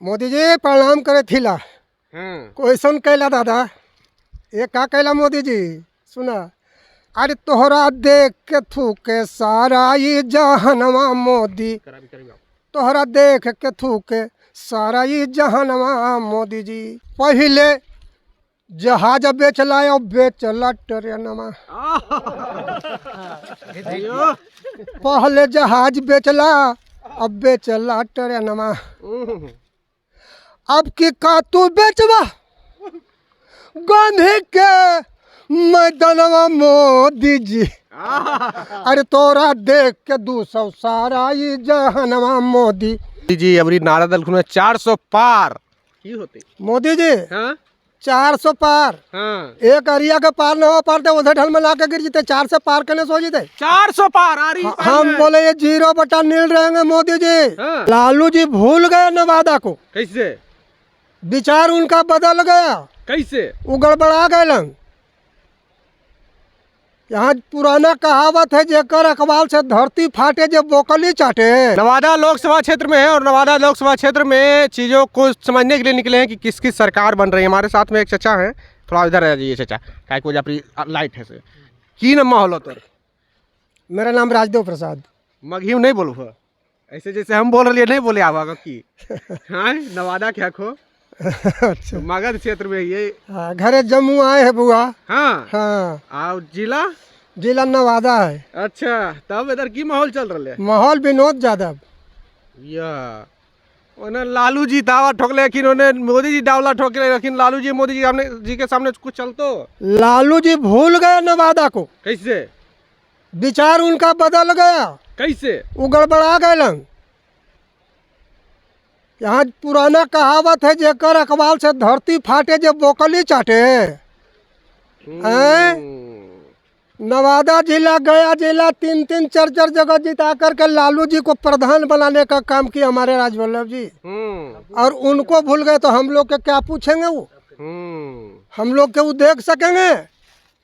मोदी जी प्रणाम करे थिला। क्वेश्चन कैला दादा, ये का कैला मोदी जी सुना। अरे तोहरा देख के थूके सारा ये जहनवा मोदी, तोहरा देख के थूके सारा ये जहनवा मोदी जी। पहले जहाज बेचला और बेचला ट्रेनमा, पहले जहाज बेचला अब बेचला ट्रेनमा। अब की का तू बेचवा गांधी के मैदानवा मोदी जी। अरे तोरा देख के 200 सारा ये जहनवा मोदी जी। अबरी नारा दल खुने 400 पार की होते मोदी जी। हाँ? 400 पार। हाँ। एक अरिया के पार न हो पारते उधर ढल में लाके गिर जीते। 400 पार करने सो जीते। 400 पार आ रही। हम बोले ये 0/नील रहेंगे मोदी जी। हाँ। लालू जी भूल गए नवादा को। कैसे विचार उनका बदल गया। कैसे वो गड़बड़ा गए। यहाँ पुराना कहावत है, जेकर अखबार से धरती फाटे जब बोकली चाटे। नवादा लोकसभा क्षेत्र में है और नवादा लोकसभा क्षेत्र में चीजों को समझने के लिए निकले हैं कि किस किस सरकार बन रही है। हमारे साथ में एक चचा है, थोड़ा इधर आ जाइए चचा, काय को अपनी लाइट है से की न माहौल हो। मेरा नाम राजदेव प्रसाद। मघी नहीं बोलू ऐसे जैसे हम बोल रहे नहीं बोले आवा की। हाँ नवादा क्या खो। अच्छा मगध क्षेत्र में ये। हाँ, घरे जम्मू आए हैं बुआ। हाँ हाँ। और जिला नवादा है। अच्छा तब इधर की माहौल चल रहा है। माहौल विनोद यादव या उन्हें लालू जी दावा ठोकले, लेकिन उन्हें मोदी जी डावला ठोकले, लेकिन लालू जी मोदी जी के सामने कुछ चलतो। लालू जी भूल गए नवादा को। कैसे विचार उनका बदल गया। कैसे वो गड़बड़ा गए। यहाँ पुराना कहावत है, जेकर अखबार से धरती फाटे जब बोकली चाटे। नवादा जिला, गया जिला 3-3 4-4 जगह जिता करके लालू जी को प्रधान बनाने का काम किया हमारे राजवल्लभ जी। और उनको भूल गए तो हम लोग के क्या पूछेंगे वो। हम लोग के वो देख सकेंगे।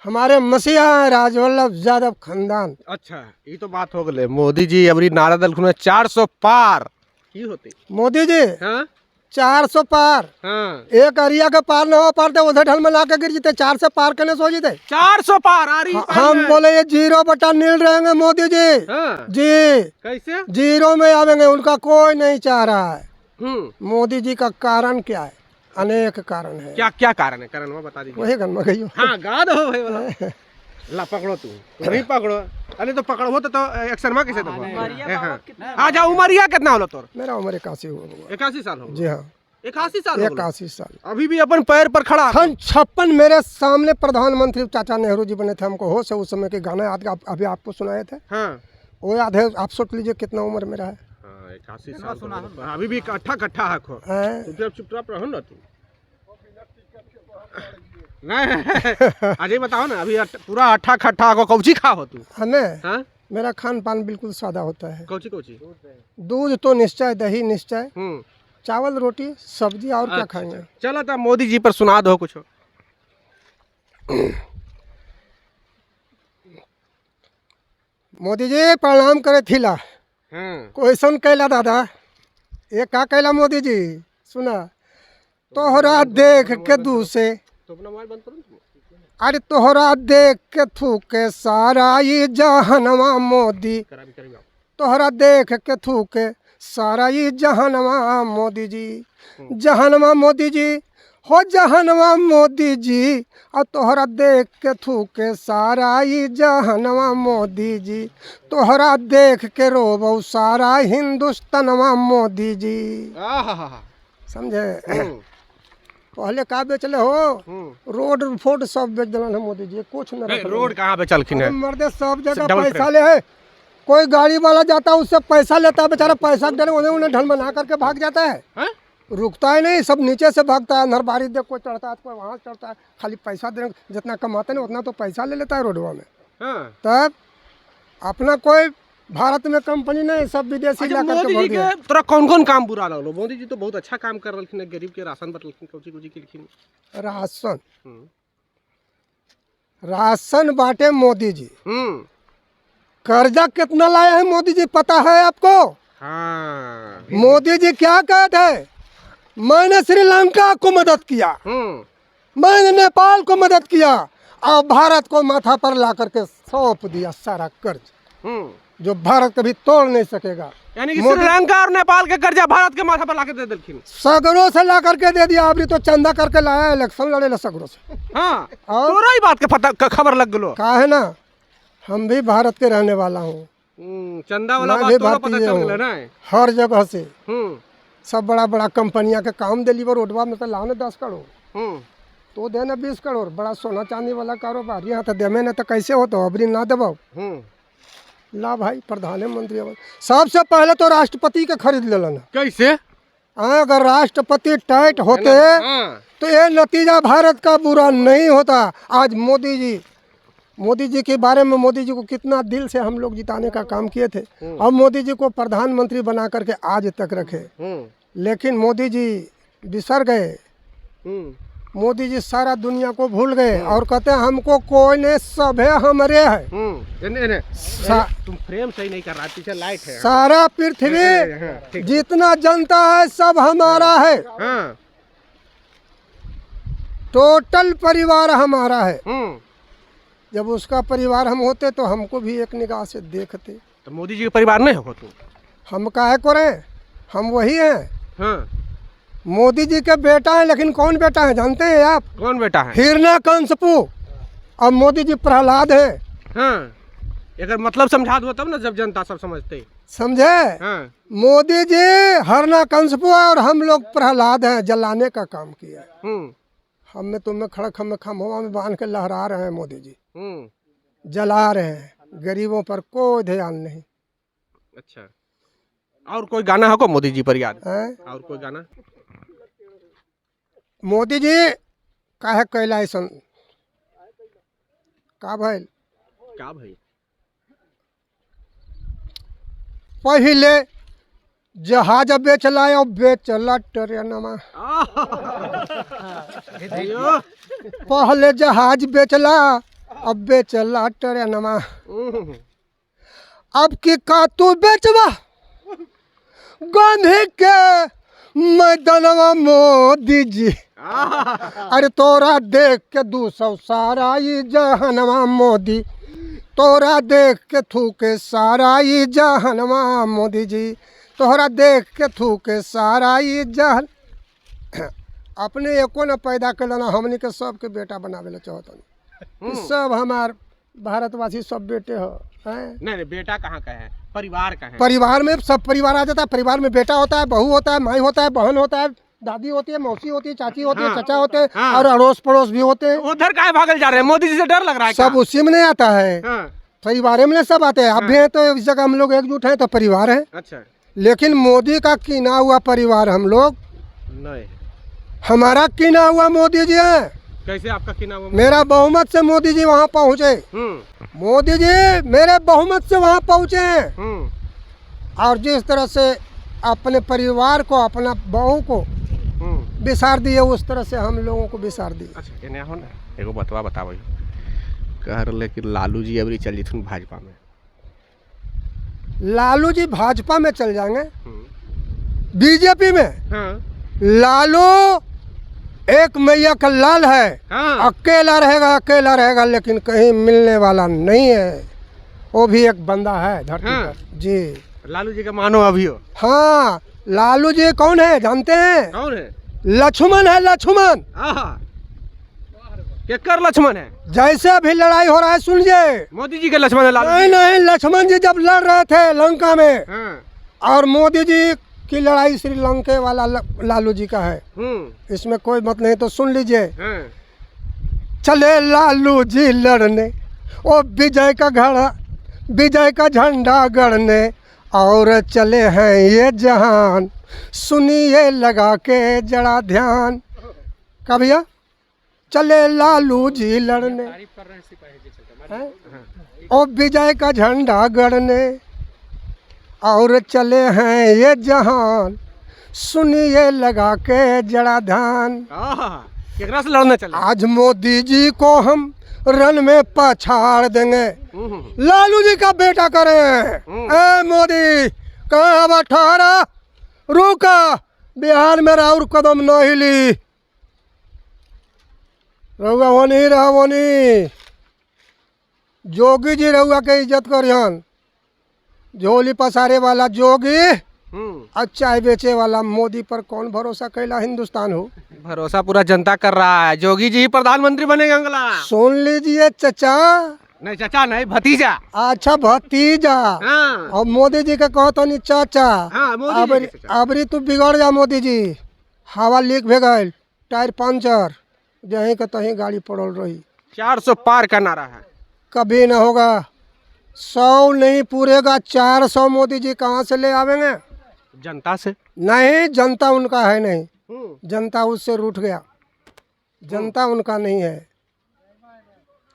हमारे मसीहा राजवल्लभ यादव खानदान। अच्छा ये तो बात हो गई। मोदी जी अबरी नारा दल खुने 400 पार की होते मोदी जी। हाँ? 400 पार। हाँ। एक अरिया के पार न हो पारते उधर ढल में लाके गिर जीते। 400 पार करने सो जीते। 400 पार आ रही। हम बोले ये 0/नील रहेंगे मोदी जी। हाँ। जी कैसे 0 में आवेंगे, उनका कोई नहीं चाह रहा है। मोदी जी का कारण क्या है? अनेक कारण है। क्या क्या कारण है? कारण वो बता दीजिए। वही गन में गई। हाँ गा दो भाई वाला। ला पकड़ो तू नहीं पकड़ो। अरे तो पकड़ो तो एक्शन में कैसे दो। हाँ जा उमरिया कितना होलो तोर? मेरा उम्र 81 हो। 81 साल हो। जी हाँ 81 साल। 81 साल। अभी भी अपन पैर पर खड़ा। 56 मेरे सामने प्रधानमंत्री चाचा नेहरू जी बने थे। हमको होश है उस समय के गाने अभी आपको सुनाए थे। हाँ वो याद है? आप सोच लीजिए कितना उम्र मेरा है। 81 साल। अभी भी कट्ठा कट्ठा हाखो। चुपचाप रहो ना तू। नहीं अजय बताओ ना, अभी पूरा अट्ठा खट्ठा को कौची खा हो तू? हमें हाँ? मेरा खान पान बिल्कुल सादा होता है। कौची दूध तो निश्चय, दही निश्चय, चावल रोटी सब्जी, और क्या खाएंगे। चलो तो मोदी जी पर सुना दो कुछ। मोदी जी प्रणाम करे थिला। क्वेश्चन कैला दादा, ये का कैला मोदी जी सुना। तोहरा देख के दूसरे, अरे तोहरा देख के थूके सारा ये जहनवा मोदी, तोहरा देख के थूके सारा ये जहनवा मोदी जी। जहनवा मोदी जी हो, जहनवा मोदी जी। और तोहरा देख के थूके सारा ये जहनवा मोदी जी। तोहरा देख के रोबो सारा हिंदुस्तानवा मोदी जी। समझे? पहले का बेचले हो? रोड फोड सब बेच दिलन है मोदी जी। कुछ न रखल। रोड कहाँ बेचलखिन है? मर्दे सब जगह पैसा ले है। कोई गाड़ी वाला जाता है उससे पैसा लेता है, बेचारा पैसा देने उन्हें ढल बना करके भाग जाता है। रुकता ही नहीं, सब नीचे से भागता है। नरबारी देख कोई चढ़ता है, कोई वहाँ चढ़ता है। खाली पैसा देने, जितना कमाते हैं उतना तो पैसा ले लेता है रोडवा में। तब अपना कोई भारत में कंपनी नहीं, सब विदेशी ला करके भर दिया। तोरा कौन कौन काम बुरा लगलो? मोदी जी तो बहुत अच्छा काम कर रहे, गरीब के राशन बटलखिन, कौची के लिखिन। राशन बांटे मोदी जी। कर्जा कितना लाया है मोदी जी पता है आपको? हाँ। मोदी जी क्या कहते हैं? मैंने श्रीलंका को मदद किया, मैंने नेपाल को मदद किया और भारत को माथा पर ला करके सौंप दिया सारा कर्ज, जो भारत कभी तोड़ नहीं सकेगा। यानी कि श्रीलंका और नेपाल के कर्जा भारत के माथा पर लाके दे दिलखिन। सगरों से ला करके दे दिया। अभी तो चंदा करके लाया, इलेक्शन लड़े ला सगरों से। हाँ, और तोरा ही बात के पता खबर लग गलो। कहा है ना, हम भी भारत के रहने वाला हूँ। चंदा वाला मैं बात भी तोरा पता भारतीय चल हूँ। गेला ना। हर जगह से हम्म सब बड़ा बड़ा कंपनियां के काम दिलीवर रोडवा में तो लाने 10 करोड़, तो देना 20 करोड़। बड़ा सोना चांदी वाला कारोबार यहाँ तो देवे न तो कैसे हो, तो अबरी ना दबाओ। ला भाई, प्रधानमंत्री सबसे पहले तो राष्ट्रपति के खरीद ले लेना। कैसे? अगर राष्ट्रपति टाइट होते तो ये नतीजा भारत का बुरा नहीं होता। आज मोदी जी के बारे में, मोदी जी को कितना दिल से हम लोग जिताने का काम किए थे, और मोदी जी को प्रधानमंत्री बना करके आज तक रखे। लेकिन मोदी जी बिसर गए, मोदी जी सारा दुनिया को भूल गए और कहते हैं हमको कोई ने, सब है हमारे है। तुम फ्रेम सही नहीं कर रहा, पीछे लाइट है। सारा पृथ्वी जितना जनता है सब हमारा है। टोटल परिवार हमारा है। जब उसका परिवार हम होते तो हमको भी एक निगाह से देखते। तो मोदी जी के परिवार नहीं हो तुम? हम काहे को रहे, हम वही हैं। मोदी जी के बेटा है, लेकिन कौन बेटा है जानते हैं आप? कौन बेटा है? हिरण्यकश्यपु। और मोदी जी प्रहलाद है। अगर मतलब समझा दो तब ना, जब जनता सब समझते। समझे? मोदी जी हिरण्यकश्यपु है और हम लोग प्रहलाद हैं, जलाने का काम किया। हम तुम्हें खम्भवा में बांध के लहरा रहे हैं, मोदी जी जला रहे हैं, गरीबों पर कोई ध्यान नहीं। अच्छा, और कोई गाना है को मोदी जी पर याद है? और कोई गाना? मोदी जी काहे कैला ऐसा का भाई? पहले जहाज बेचला और बेचला ट्रेनमा। पहले जहाज बेचला अब बेचला ट्रेनमा। अब की का तू बेचवा गांधी के मैदानवा मोदी जी। अरे तोरा देख के 200 सारा ये जहनवा मोदी, तोरा देख के थूके सारा ये जहनवा मोदी जी, तोहरा देख के थूके सारा ये जहन। अपने एको न पैदा कर लेना, हमने के सबके बेटा बनावे ला चाहता। सब हमार भारतवासी सब बेटे हो। नहीं, बेटा कहाँ का है, परिवार का है। परिवार में सब परिवार आ जाता है। परिवार में बेटा होता है, बहू होता है, माई होता है, बहन होता है, दादी होती है, मौसी होती है, चाची होती है, चचा होते हैं, और अड़ोस पड़ोस भी होते हैं। उधर काहे भागल जा रहे हैं? मोदी जी से डर लग रहा है? सब उसी में नहीं आता है, परिवार में सब आते हैं। अब भी है तो इस जगह हम लोग एकजुट हैं तो परिवार है। अच्छा, लेकिन मोदी का कीना हुआ परिवार हम लोग नहीं। हमारा कीना हुआ मोदी जी है। कैसे आपका कीना हुआ? मेरा बहुमत से मोदी जी वहाँ पहुँचे। मोदी जी मेरे बहुमत से वहाँ पहुँचे। और जिस तरह से अपने परिवार को, अपना बहू को बिसार दिए, उस तरह से हम लोगों को बिसार दिए। अच्छा, एने हो ना, एगो बतवा बताओ। कह रहे कि लालू जी अभी चल जथुन भाजपा में। लालू जी भाजपा में चल जाएंगे, बीजेपी में। लालू एक मैया का लाल है, अकेला रहेगा, लेकिन कहीं मिलने वाला नहीं है। वो भी एक बंदा है धरती पर जी। लालू जी का मानो अभी हो? हाँ, लालू जी कौन है जानते हैं? कौन है? लक्ष्मण है, लक्ष्मण। केकर लक्ष्मण है? जैसे अभी लड़ाई हो रहा है सुनिए। मोदी जी के लक्ष्मण है लालू? नहीं, लक्ष्मण जी जब लड़ रहे थे लंका में, और मोदी जी की लड़ाई श्रीलंका वाला लालू जी का है। इसमें कोई मत नहीं, तो सुन लीजिए। चले लालू जी लड़ने, वो विजय का झंडा गड़ने, और चले हैं ये जहान, सुनिए लगा के जरा ध्यान। का भैया? चले लालू जी लड़ने, ओ विजय का झंडा गड़ने, और चले हैं ये जहान, सुनिए लगा के जरा ध्यान। केकरा से लड़ने चले? आज मोदी जी को हम रन में पछाड़ देंगे, लालू जी का बेटा करें। ए मोदी कहाँ 18 रुका बिहार में राउर कदम न हिली, रउआ वनी रह वनी। जोगी जी रउआ के इज्जत करियन, झोली पसारे वाला जोगी और चाय बेचे वाला मोदी पर कौन भरोसा कैला हिंदुस्तान हो। भरोसा पूरा जनता कर रहा है, जोगी जी प्रधानमंत्री बनेंगे अगला। सुन लीजिए चचा, नहीं चाचा नहीं, भतीजा। अच्छा भतीजा। हाँ। और मोदी जी के कहो तो नहीं चाचा। हाँ, मोदी जी के चाचा। अबरी तू बिगड़ जा मोदी जी, हवा लीक भे गए, टायर पंचर, जहीं के तहीं गाड़ी पड़ल रही। 400 पार का नारा है। कभी ना होगा, 100 नहीं पूरेगा, 400 मोदी जी कहाँ से ले आवेंगे? जनता से। नहीं, जनता उनका है नहीं, जनता उससे रूठ गया, जनता उनका नहीं है।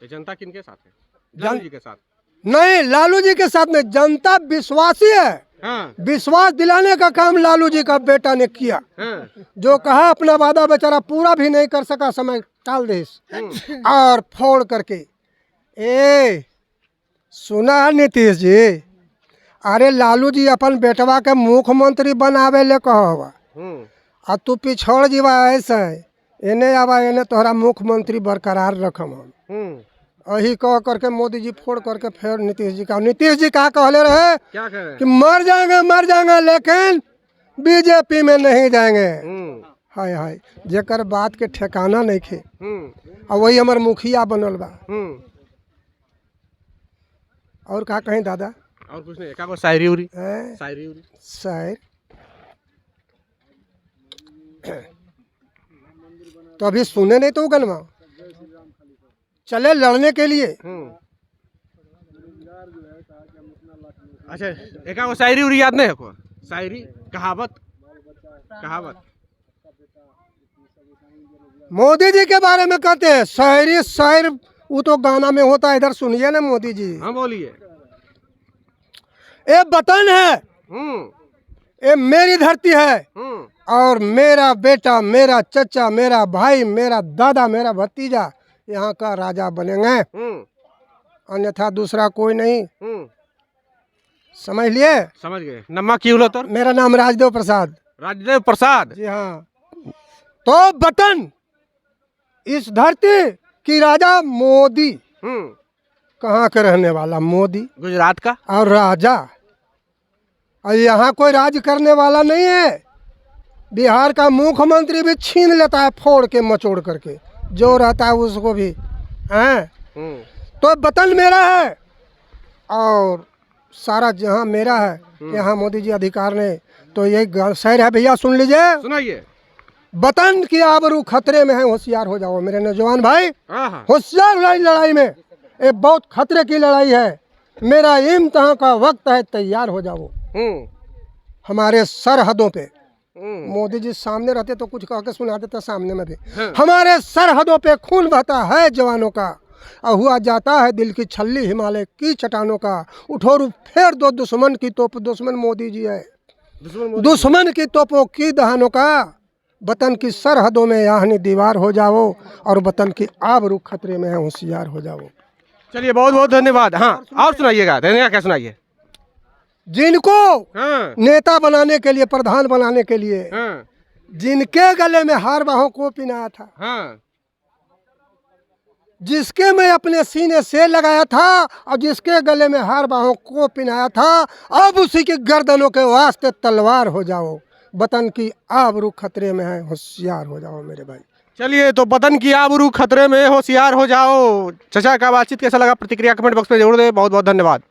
तो जनता किनके साथ है? लालू जी के साथ। नहीं, लालू जी के साथ नहीं, जनता विश्वासी है। हाँ। विश्वास दिलाने का काम लालू जी का बेटा ने किया। हाँ। जो कहा अपना वादा बेचारा पूरा भी नहीं कर सका, समय टाल दे और फोड़ करके। ए सुना है नीतीश जी, अरे लालू जी अपन बेटवा के मुख्यमंत्री बनावे ले कहो, आ तू पिछड़ जीवा ऐसे इन्हें आवा, इन्हें तोहरा मुख्यमंत्री बरकरार रखम हम। यही कह करके मोदी जी फोड़ करके फिर नीतीश जी का कहले रहे क्या करें? कि मर जाएंगे लेकिन बीजेपी में नहीं जाएंगे। हाय हाय, जेकर बात के ठिकाना नहीं खे, और वही हमार मुखिया बनल बा। और का कहीं दादा? और कुछ नहीं, एक शायरी उरी। हैं? शायरी उरी। शायर तो अभी सुने नहीं तो गनमा चले लड़ने के लिए। अच्छा, एक शायरी उरी याद नहीं है को? शायरी, कहावत। मोदी जी के बारे में कहते हैं शायरी, शायर वो तो गाना में होता है, इधर सुनिए ना मोदी जी। हाँ बोलिए। ये वतन है, ये मेरी धरती है, और मेरा बेटा, मेरा चचा, मेरा भाई, मेरा दादा, मेरा भतीजा यहाँ का राजा बनेंगे, अन्यथा दूसरा कोई नहीं। समझ लिए? समझ गए। नम्मा की बोलो तो? मेरा नाम राजदेव प्रसाद। राजदेव प्रसाद। जी हाँ। तो वतन, इस धरती की राजा मोदी, कहाँ के रहने वाला मोदी? गुजरात का। और राजा, और यहाँ कोई राज करने वाला नहीं है। बिहार का मुख्यमंत्री भी छीन लेता है फोड़ के मचोड़ करके, जो रहता है उसको भी हैं। तो वतन मेरा है और सारा जहाँ मेरा है, यहाँ मोदी जी अधिकार ने। तो यही शहर है भैया, सुन लीजिए। सुनाइए। वतन की आबरू खतरे में है, होशियार हो जाओ मेरे नौजवान भाई, होशियार लड़ाई में। ये बहुत खतरे की लड़ाई है, मेरा इम्तिहान का वक्त है, तैयार हो जाओ। हमारे सरहदों पे मोदी जी सामने रहते तो कुछ कह के सुना देता सामने में भी। हमारे सरहदों पे खून बहता है जवानों का, और हुआ जाता है दिल की छल्ली हिमालय की चट्टानों का। उठो रू फेर दो दुश्मन की तोप, दुश्मन मोदी जी है, दुश्मन की तोपों की दहानों का। वतन की सरहदों में यानी दीवार हो जाओ, और वतन की आबरू खतरे में है, होशियार हो जाओ। चलिए, बहुत बहुत धन्यवाद। हाँ, और सुनाइएगा। क्या सुनाइए? जिनको नेता बनाने के लिए, प्रधान बनाने के लिए, जिनके गले में हार बाहों को पिनाया था, जिसके मैं अपने सीने से लगाया था, और जिसके गले में हार बाहों को पिनाया था, अब उसी की गर्दनों के वास्ते तलवार हो जाओ। वतन की आबरू खतरे में है, होशियार हो जाओ मेरे भाई। चलिए, तो वतन की आबरू खतरे में, होशियार हो जाओ। चचा का बातचीत कैसा लगा? प्रतिक्रिया कमेंट बॉक्स में जरूर दें। बहुत बहुत धन्यवाद।